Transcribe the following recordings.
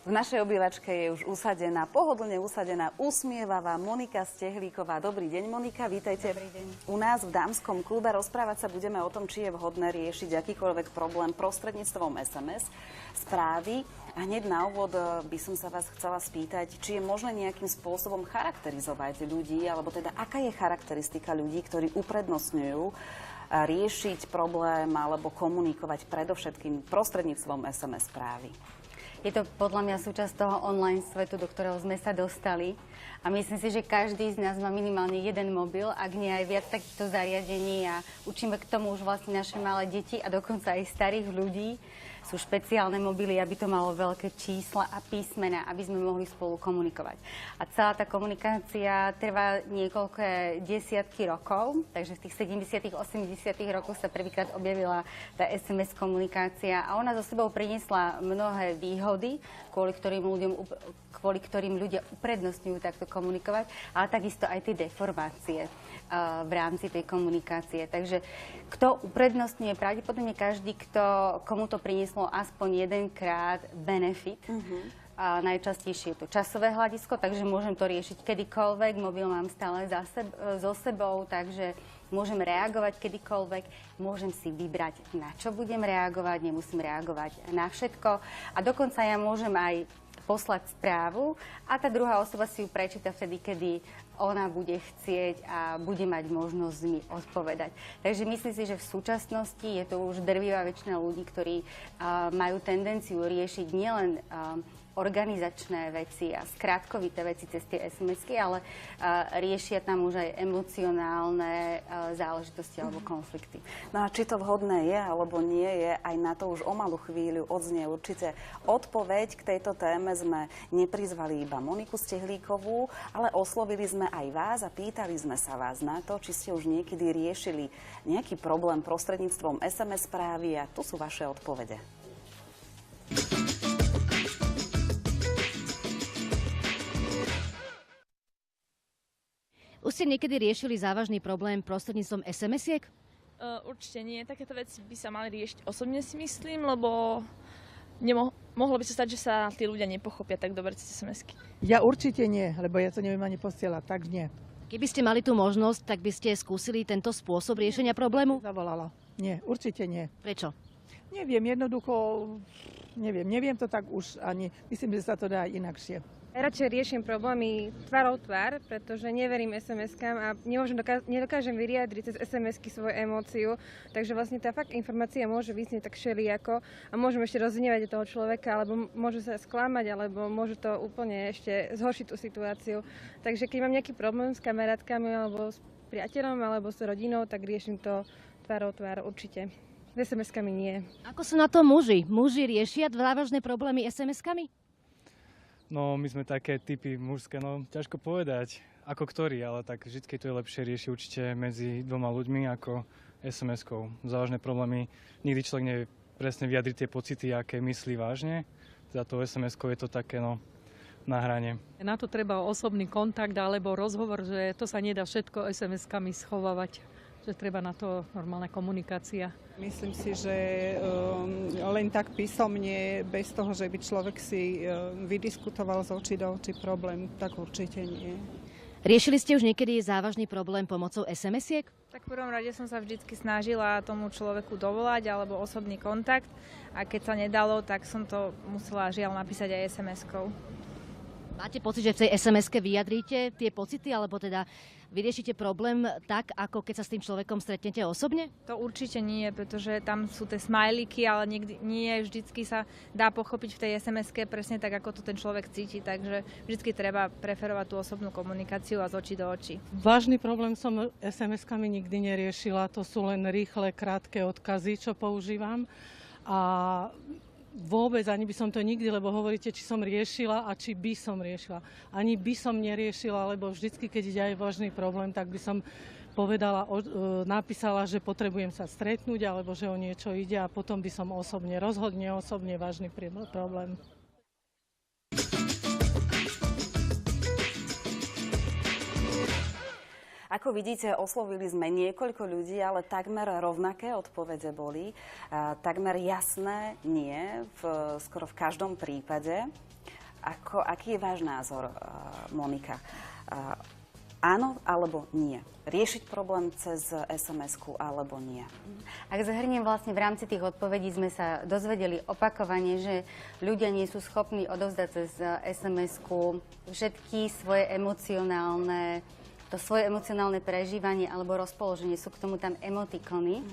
V našej obývačke je už usadená, pohodlne usadená, usmievavá Monika Stehlíková. Dobrý deň, Monika, vítajte. Dobrý deň. U nás v Dámskom klube rozprávať sa budeme o tom, či je vhodné riešiť akýkoľvek problém prostredníctvom SMS správy. A hneď na úvod by som sa vás chcela spýtať, či je možné nejakým spôsobom charakterizovať ľudí, alebo teda aká je charakteristika ľudí, ktorí uprednostňujú riešiť problém alebo komunikovať predovšetkým prostredníctvom SMS správy. Je to podľa mňa súčasť toho online svetu, do ktorého sme sa dostali. A myslím si, že každý z nás má minimálne jeden mobil, ak nie aj viac takýchto zariadení. A učíme k tomu už vlastne naše malé deti a dokonca aj starých ľudí. Sú špeciálne mobily, aby to malo veľké čísla a písmena, aby sme mohli spolu komunikovať. A celá tá komunikácia trvá niekoľko desiatky rokov, takže v tých 70. 80. rokoch sa prvýkrát objavila tá SMS komunikácia a ona zo sebou priniesla mnohé výhody, kvôli ktorým ľudia uprednostňujú takto komunikovať, ale takisto aj tie deformácie v rámci tej komunikácie. Takže kto uprednostňuje, pravdepodobne každý, komu to prinieslo aspoň jedenkrát benefit. A najčastejšie je to časové hľadisko, takže môžem to riešiť kedykoľvek. Mobil mám stále so sebou, takže môžem reagovať kedykoľvek. Môžem si vybrať, na čo budem reagovať, nemusím reagovať na všetko. A dokonca ja môžem aj poslať správu a tá druhá osoba si ju prečíta vtedy, kedy ona bude chcieť a bude mať možnosť mi odpovedať. Takže myslím si, že v súčasnosti je to už drvivá väčšina ľudí, ktorí majú tendenciu riešiť nielen organizačné veci a skratkovité veci cez tie SMS-ky, ale riešia tam už aj emocionálne záležitosti alebo konflikty. No a či to vhodné je alebo nie je, aj na to už o malú chvíľu odznie určite odpoveď. K tejto téme sme neprizvali iba Moniku Stehlíkovú, ale oslovili sme aj vás a pýtali sme sa vás na to, či ste už niekedy riešili nejaký problém prostredníctvom SMS správy a tu sú vaše odpovede. Už ste niekedy riešili závažný problém prostredníctvom SMS-iek? Určite nie. Takéto veci by sa mali riešiť osobne, si myslím, lebo mohlo by sa stať, že sa tí ľudia nepochopia tak dobre cez SMS-ky. Ja určite nie, lebo ja to neviem ani posielať, tak nie. Keby ste mali tú možnosť, tak by ste skúsili tento spôsob riešenia problému? Zavolala. Nie, určite nie. Prečo? Neviem, jednoducho, neviem to tak už ani, myslím, že sa to dá inakšie. Radšej riešim problémy tvárou tvár, pretože neverím SMS-kám a nedokážem vyjadriť cez SMS-ky svoju emóciu. Takže vlastne tá fakt informácia môže vysnieť tak všelijako a môžem ešte rozhnevať toho človeka, alebo môže sa sklamať, alebo môže to úplne ešte zhoršiť tú situáciu. Takže keď mám nejaký problém s kamarátkami, alebo s priateľom, alebo s rodinou, tak riešim to tvárou tvár určite. S SMS-kami nie. Ako sú na to muži? Muži riešia závažné problémy SMS-kami? No, my sme také typy mužské, no ťažko povedať, ako ktorý, ale tak vždy to je lepšie riešiť určite medzi dvoma ľuďmi ako SMS-kou. Závažné problémy, nikdy človek nevie presne vyjadriť tie pocity, aké myslí vážne. Za to SMS-kou je to také, no, na hrane. Na to treba osobný kontakt alebo rozhovor, že to sa nedá všetko SMS-kami schovávať. Že treba na to normálna komunikácia. Myslím si, že len tak písomne, bez toho, že by človek si vydiskutoval z očí do očí problém, tak určite nie. Riešili ste už niekedy závažný problém pomocou SMS-iek? Tak v prvom rade som sa vždycky snažila tomu človeku dovolať alebo osobný kontakt a keď sa nedalo, tak som to musela žiaľ napísať aj SMS-kou. Máte pocit, že v tej SMS-ke vyjadríte tie pocity, alebo teda vyriešite problém tak, ako keď sa s tým človekom stretnete osobne? To určite nie, pretože tam sú tie smajlíky, ale nie vždycky sa dá pochopiť v tej SMS-ke presne tak, ako to ten človek cíti, takže vždycky treba preferovať tú osobnú komunikáciu a z očí do očí. Vážny problém som SMS-kami nikdy neriešila, to sú len rýchle, krátke odkazy, čo používam. A vôbec ani by som to nikdy, lebo hovoríte, či som riešila a či by som riešila. Ani by som neriešila, lebo vždycky, keď ide aj vážny problém, tak by som povedala, napísala, že potrebujem sa stretnúť, alebo že o niečo ide a potom by som rozhodne osobne vážny problém. Ako vidíte, oslovili sme niekoľko ľudí, ale takmer rovnaké odpovede boli. Takmer jasné nie, skoro v každom prípade. Aký je váš názor, Monika? Áno alebo nie? Riešiť problém cez SMS-ku alebo nie? Ak zahrniem vlastne v rámci tých odpovedí, sme sa dozvedeli opakovane, že ľudia nie sú schopní odovzdať cez SMS-ku všetky svoje emocionálne prežívanie alebo rozpoloženie. Sú k tomu tam emotikony.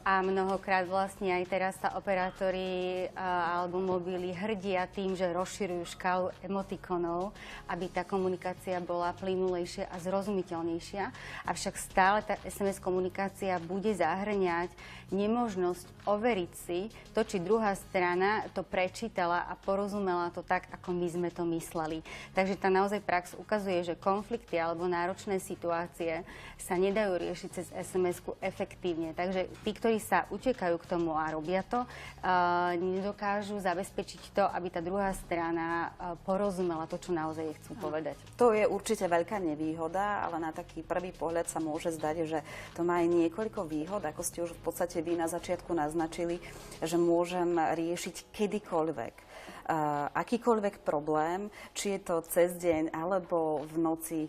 A mnohokrát vlastne aj teraz sa operátori alebo mobily hrdia tým, že rozširujú škálu emotikonov, aby tá komunikácia bola plynulejšia a zrozumiteľnejšia. Avšak stále tá SMS komunikácia bude zahŕňať nemožnosť overiť si to, či druhá strana to prečítala a porozumela to tak, ako my sme to mysleli. Takže tá naozaj prax ukazuje, že konflikty alebo náročné situácie sa nedajú riešiť cez SMS-ku efektívne. Takže tí, ktorí sa utekajú k tomu a robia to, nedokážu zabezpečiť to, aby tá druhá strana porozumela to, čo naozaj chcú povedať. To je určite veľká nevýhoda, ale na taký prvý pohľad sa môže zdať, že to má aj niekoľko výhod, ako ste už v podstate vy na začiatku naznačili, že môžem riešiť kedykoľvek akýkoľvek problém, či je to cez deň alebo v noci,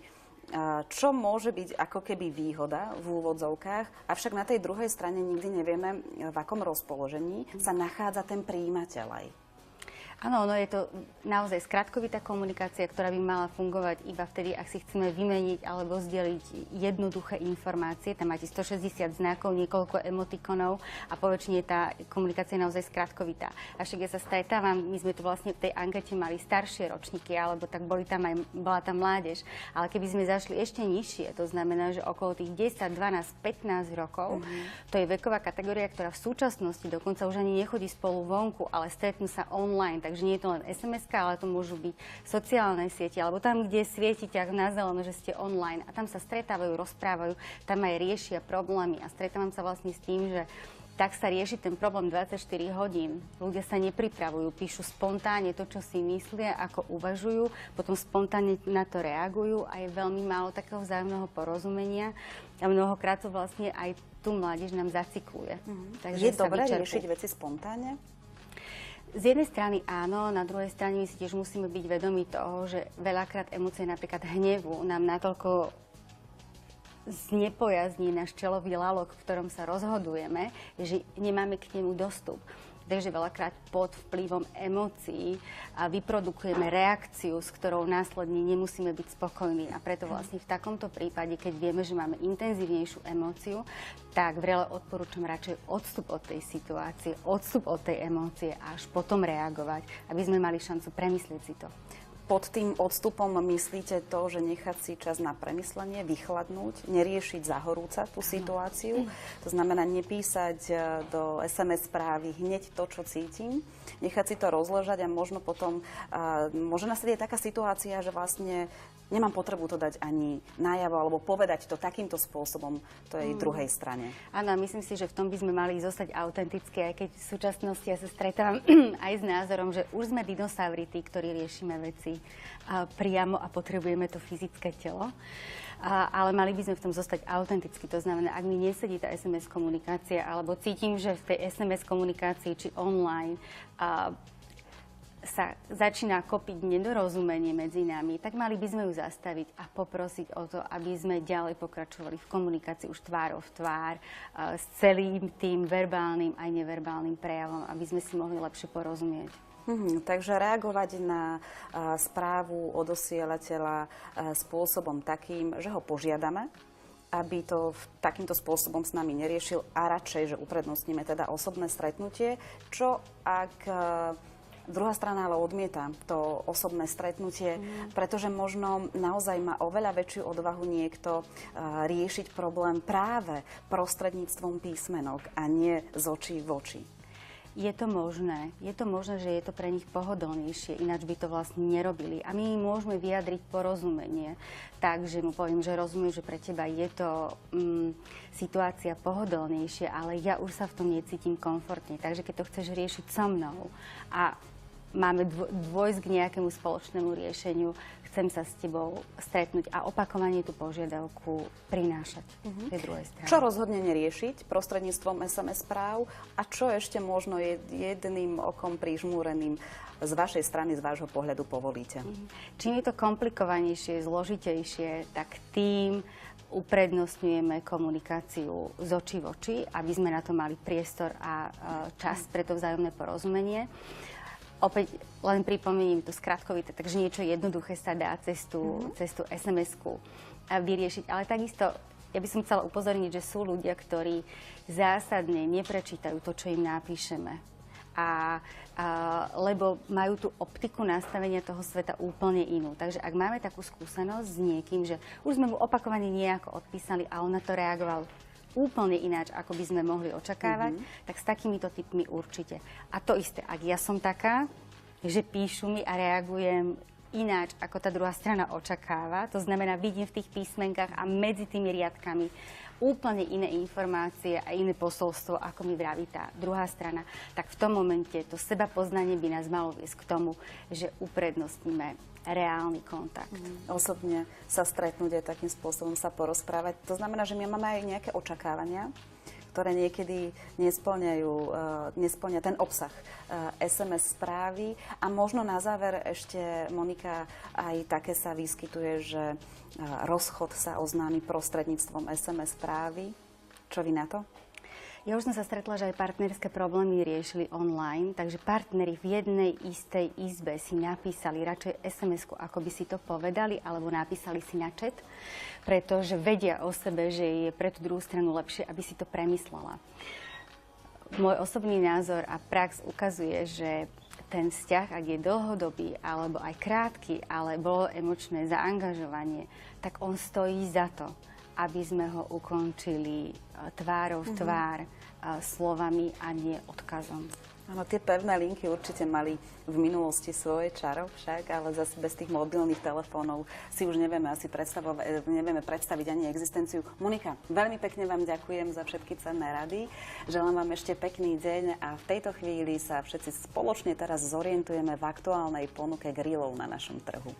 čo môže byť ako keby výhoda v úvodzovkách, avšak na tej druhej strane nikdy nevieme, v akom rozpoložení sa nachádza ten prijímateľ aj. Áno, je to naozaj skratkovitá komunikácia, ktorá by mala fungovať iba vtedy, ak si chceme vymeniť alebo zdieľiť jednoduché informácie. Tam máte 160 znakov, niekoľko emotikonov a poväčšine tá komunikácia je naozaj skratkovitá. Avšak ja sa stretávam, my sme tu vlastne v tej ankete mali staršie ročníky, alebo tak bola tam mládež. Ale keby sme zašli ešte nižšie, to znamená, že okolo tých 10, 12, 15 rokov, to je veková kategória, ktorá v súčasnosti dokonca už ani nechodí spolu vonku, ale stretnú sa online. Takže nie je to len SMS-ka, ale to môžu byť sociálne siete, alebo tam, kde svietite na zeleno, že ste online. A tam sa stretávajú, rozprávajú, tam aj riešia problémy. A stretávam sa vlastne s tým, že tak sa rieši ten problém 24 hodín. Ľudia sa nepripravujú, píšu spontánne to, čo si myslia, ako uvažujú, potom spontánne na to reagujú a je veľmi málo takého vzájomného porozumenia. A mnohokrát to vlastne aj tú mládež nám zacykluje. Takže je dobré riešiť veci spontánne? Z jednej strany áno, na druhej strane my si tiež musíme byť vedomí toho, že veľakrát emócie napríklad hnevu nám natoľko znepojazní náš čelový lalok, v ktorom sa rozhodujeme, že nemáme k nemu dostup. Takže veľakrát pod vplyvom emócií vyprodukujeme reakciu, s ktorou následne nemusíme byť spokojní. A preto vlastne v takomto prípade, keď vieme, že máme intenzívnejšiu emóciu, tak vrele odporúčam radšej odstup od tej situácie, odstup od tej emócie a až potom reagovať, aby sme mali šancu premyslieť si to. Pod tým odstupom myslíte to, že nechať si čas na premyslenie, vychladnúť, neriešiť zahorúca tú situáciu. To znamená nepísať do SMS správy hneď to, čo cítim, nechať si to rozležať a možno potom môže nastať taká situácia, že vlastne nemám potrebu to dať ani najavo alebo povedať to takýmto spôsobom tej druhej strane. Áno, myslím si, že v tom by sme mali zostať autentickí, aj keď v súčasnosti ja sa stretávam aj s názorom, že už sme dinosauri, tí, ktorí riešime veci priamo a potrebujeme to fyzické telo. Ale mali by sme v tom zostať autenticky. To znamená, ak mi nesedí tá SMS komunikácia, alebo cítim, že v tej SMS komunikácii či online sa začína kopiť nedorozumenie medzi nami, tak mali by sme ju zastaviť a poprosiť o to, aby sme ďalej pokračovali v komunikácii už tvárou v tvár s celým tým verbálnym aj neverbálnym prejavom, aby sme si mohli lepšie porozumieť. Takže reagovať na správu odosielateľa spôsobom takým, že ho požiadame, aby to takýmto spôsobom s nami neriešil a radšej, že uprednostníme teda osobné stretnutie, čo ak druhá strana ale odmieta to osobné stretnutie, pretože možno naozaj má oveľa väčšiu odvahu niekto riešiť problém práve prostredníctvom písmenok a nie z očí v oči. Je to možné, že je to pre nich pohodlnejšie, ináč by to vlastne nerobili. A my môžeme vyjadriť porozumenie. Takže mu poviem, že rozumiem, že pre teba je to situácia pohodlnejšia, ale ja už sa v tom necítim komfortne. Takže keď to chceš riešiť so mnou a máme dôjsť k nejakému spoločnému riešeniu, chcem sa s tebou stretnúť a opakovane tú požiadavku prinášať tej druhej strane. Čo rozhodne neriešiť prostredníctvom SMS správ a čo ešte možno jedným okom prižmúreným z vašej strany, z vášho pohľadu povolíte? Čím je to komplikovanejšie, zložitejšie, tak tým uprednostňujeme komunikáciu z očí v oči, aby sme na to mali priestor a čas pre to vzájomné porozumenie. Opäť len pripomeniem to skratkovité, takže niečo jednoduché sa dá cez tú SMS-ku vyriešiť. Ale takisto, ja by som chcela upozorniť, že sú ľudia, ktorí zásadne neprečítajú to, čo im napíšeme. Lebo majú tú optiku nastavenia toho sveta úplne inú. Takže ak máme takú skúsenosť s niekým, že už sme mu opakovane nejako odpísali a on na to reagoval úplne ináč, ako by sme mohli očakávať, tak s takýmito typmi určite. A to isté, ak ja som taká, že píšu mi a reagujem ináč, ako tá druhá strana očakáva, to znamená, vidím v tých písmenkách a medzi tými riadkami úplne iné informácie a iné posolstvo, ako mi vraví tá druhá strana, tak v tom momente to sebapoznanie by nás malo viesť k tomu, že uprednostníme reálny kontakt. Osobne sa stretnúť aj takým spôsobom sa porozprávať. To znamená, že my máme aj nejaké očakávania, ktoré niekedy nesplňa ten obsah SMS správy. A možno na záver ešte, Monika, aj také sa vyskytuje, že rozchod sa oznámi prostredníctvom SMS správy. Čo vy na to? Ja už som sa stretla, že aj partnerské problémy riešili online, takže partneri v jednej istej izbe si napísali radšej SMS-ku, ako by si to povedali, alebo napísali si na chat, pretože vedia o sebe, že je pre tú druhú stranu lepšie, aby si to premyslela. Môj osobný názor a prax ukazuje, že ten vzťah, ak je dlhodobý, alebo aj krátky, ale bolo emočné zaangažovanie, tak on stojí za to, aby sme ho ukončili tvárou v tvár, slovami a nie odkazom. Áno, tie pevné linky určite mali v minulosti svoje čaro však, ale zase bez tých mobilných telefónov si už nevieme predstaviť ani existenciu. Monika, veľmi pekne vám ďakujem za všetky cenné rady. Želám vám ešte pekný deň a v tejto chvíli sa všetci spoločne teraz zorientujeme v aktuálnej ponuke grillov na našom trhu.